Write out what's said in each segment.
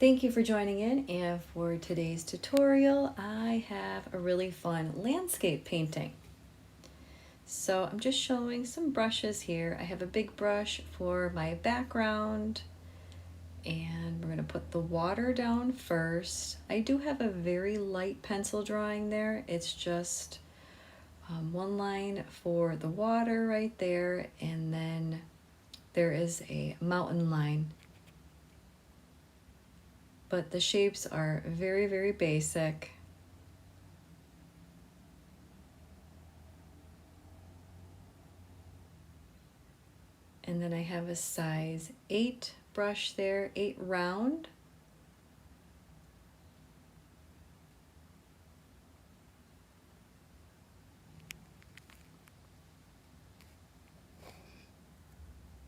Thank you for joining in, and for today's tutorial I have a really fun landscape painting. So I'm just showing some brushes here. I have a big brush for my background, and we're going to put the water down first. I do have a very light pencil drawing there. It's just one line for the water right there, and then there is a mountain line. But the shapes are very, very basic. And then I have a size 8 brush there, 8 round.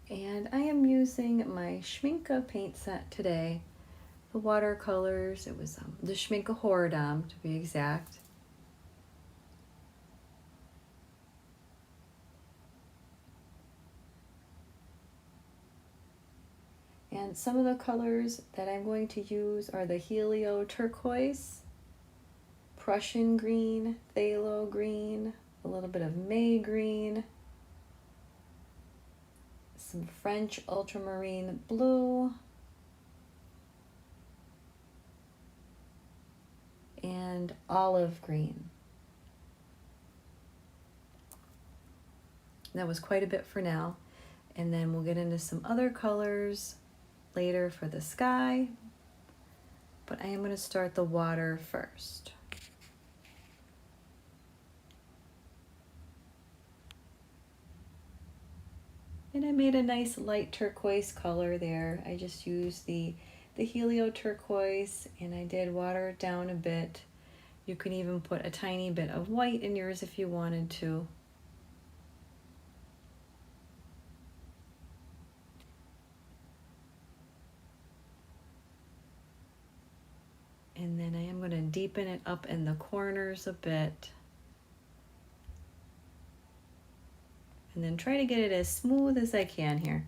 And I am using my Schminke paint set today. The watercolors, it was the Schminke Horadam to be exact. And some of the colors that I'm going to use are the Helio Turquoise, Prussian Green, Phthalo Green, a little bit of May Green, some French Ultramarine Blue, and Olive Green. That was quite a bit for now. And then we'll get into some other colors later for the sky. But I am going to start the water first. And I made a nice light turquoise color there. I just used the Helio Turquoise, and I did water it down a bit. You can even put a tiny bit of white in yours if you wanted to. And then I am going to deepen it up in the corners a bit. And then try to get it as smooth as I can here.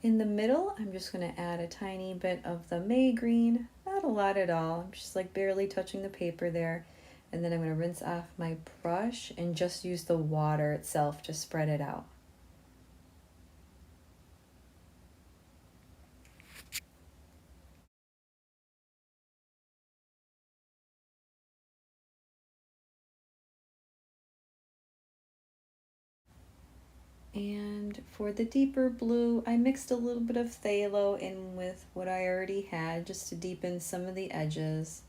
In the middle, I'm just going to add a tiny bit of the May Green, not a lot at all. I'm just like barely touching the paper there. And then I'm going to rinse off my brush and just use the water itself to spread it out. And for the deeper blue, I mixed a little bit of phthalo in with what I already had just to deepen some of the edges.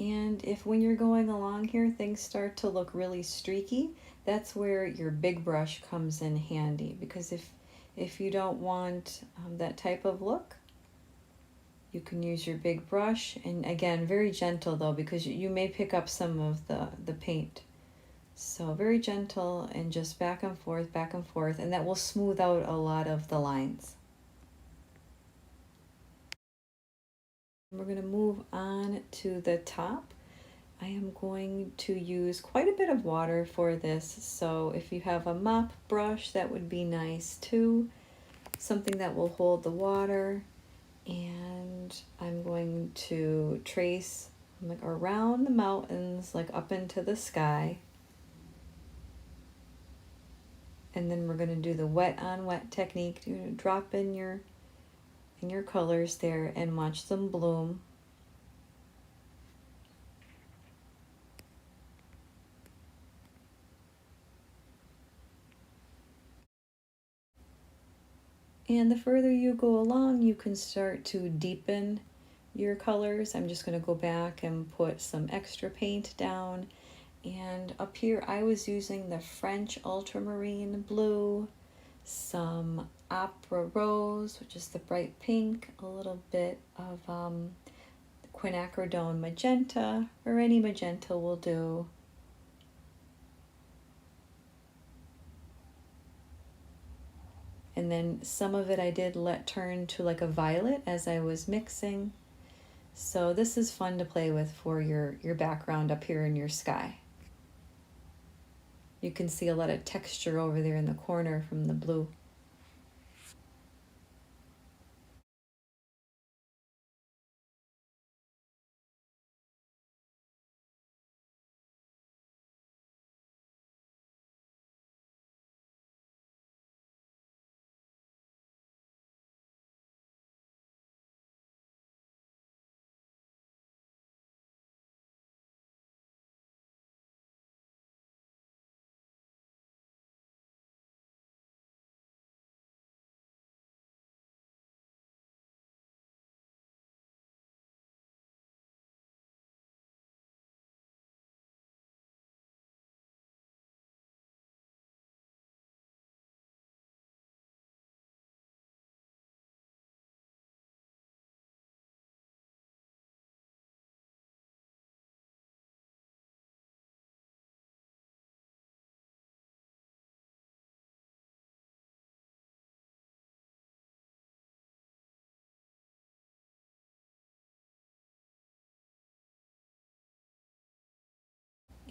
And if when you're going along here things start to look really streaky, that's where your big brush comes in handy, because if you don't want that type of look, you can use your big brush. And again, very gentle though, because you may pick up some of the paint. So very gentle and just back and forth, and that will smooth out a lot of the lines. We're going to move on to the top. I am going to use quite a bit of water for this, so if you have a mop brush, that would be nice too. Something that will hold the water. And I'm going to trace like around the mountains, like up into the sky. And then we're going to do the wet on wet technique. You're going to drop in your colors there and watch them bloom. And the further you go along, you can start to deepen your colors. I'm just going to go back and put some extra paint down. And up here I was using the French ultramarine blue, some opera rose, which is the bright pink, a little bit of quinacridone magenta, or any magenta will do. And then some of it I did let turn to like a violet as I was mixing. So this is fun to play with for your background up here in your sky. You can see a lot of texture over there in the corner from the blue.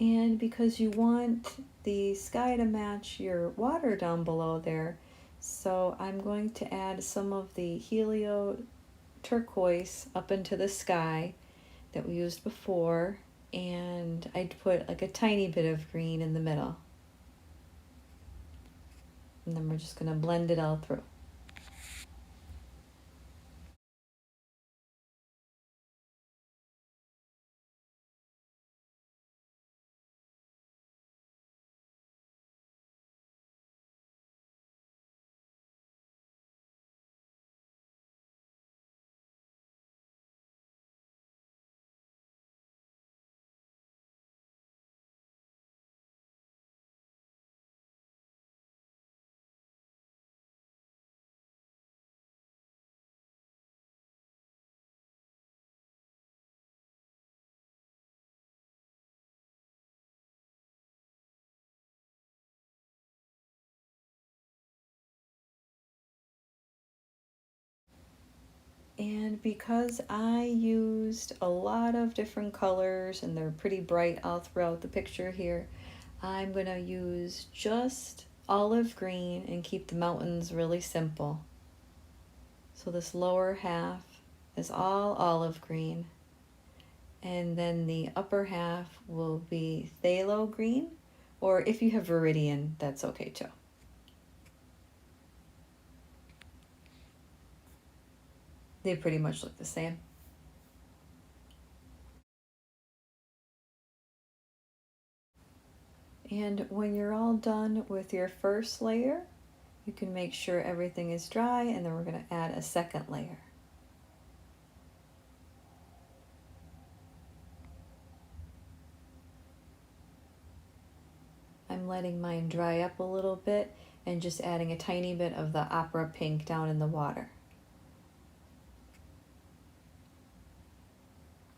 And because you want the sky to match your water down below there, so I'm going to add some of the helio turquoise up into the sky that we used before, and I'd put like a tiny bit of green in the middle. And then we're just going to blend it all through. And because I used a lot of different colors and they're pretty bright all throughout the picture here, I'm going to use just olive green and keep the mountains really simple. So this lower half is all olive green, and then the upper half will be phthalo green, or if you have viridian, that's okay too. They pretty much look the same. And when you're all done with your first layer, you can make sure everything is dry, and then we're going to add a second layer. I'm letting mine dry up a little bit and just adding a tiny bit of the opera pink down in the water.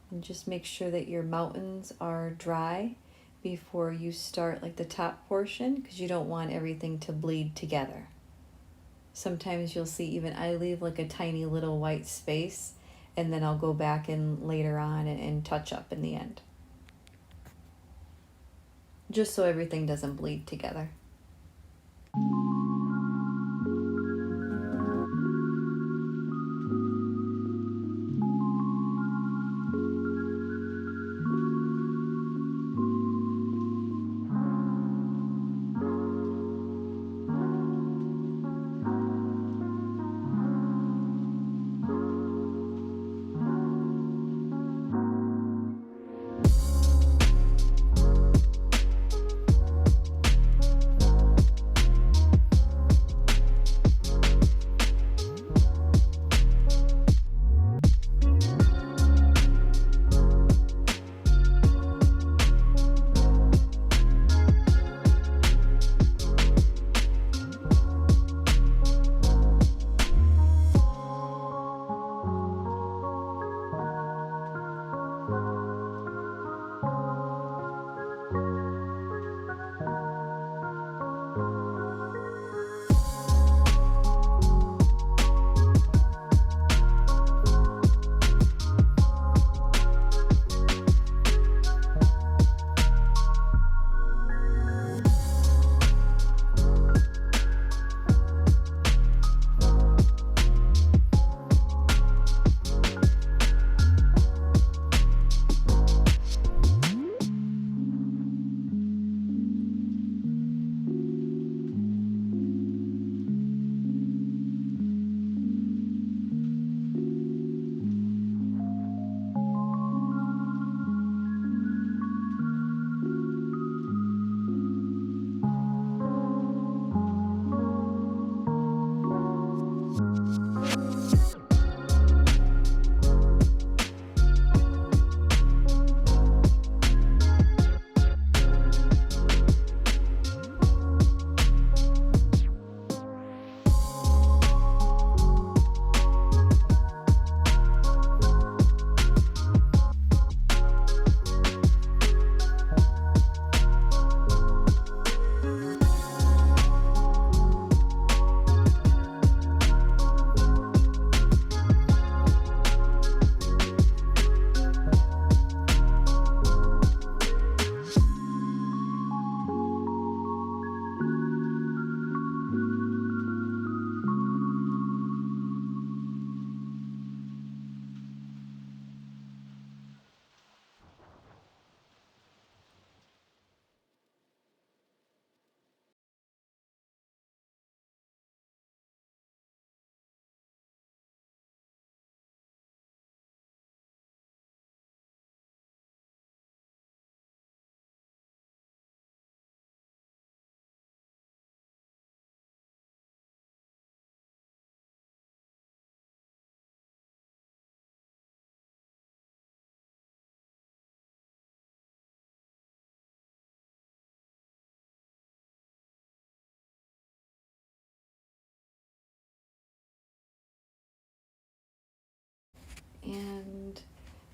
And just make sure that your mountains are dry before you start like the top portion, because you don't want everything to bleed together. Sometimes you'll see even I leave like a tiny little white space, and then I'll go back in later on and touch up in the end. Just so everything doesn't bleed together.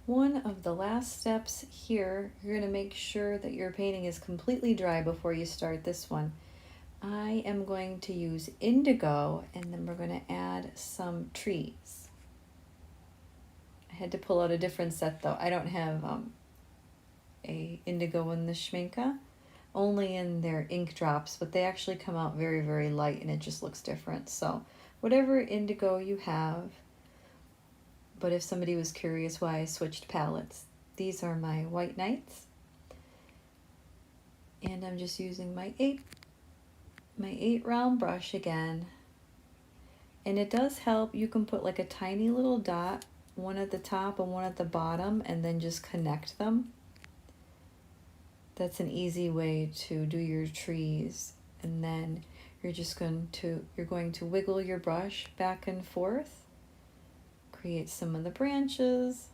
One of the last steps here, you're going to make sure that your painting is completely dry before you start this one. I am going to use indigo, and then we're going to add some trees. I had to pull out a different set though. I don't have a indigo in the Schminke, only in their ink drops, but they actually come out very, very light and it just looks different. So whatever indigo you have, but if somebody was curious why I switched palettes, these are my White Nights. And I'm just using my 8 round brush again. And it does help, you can put like a tiny little dot, one at the top and one at the bottom, and then just connect them. That's an easy way to do your trees. And then you're going to wiggle your brush back and forth, create some of the branches.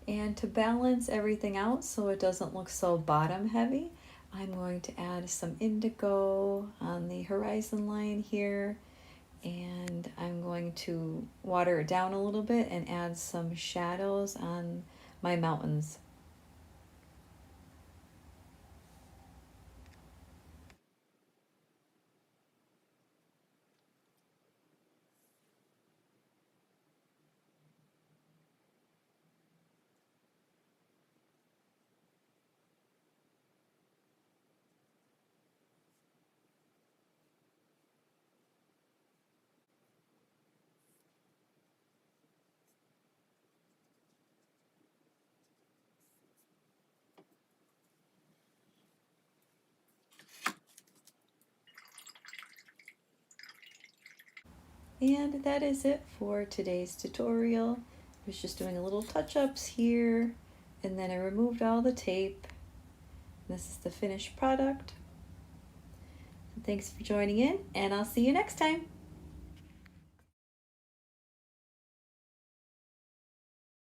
And to balance everything out so it doesn't look so bottom heavy, I'm going to add some indigo on the horizon line here, and I'm going to water it down a little bit and add some shadows on my mountains. And that is it for today's tutorial. I was just doing a little touch-ups here, and then I removed all the tape. This is the finished product. Thanks for joining in, and I'll see you next time.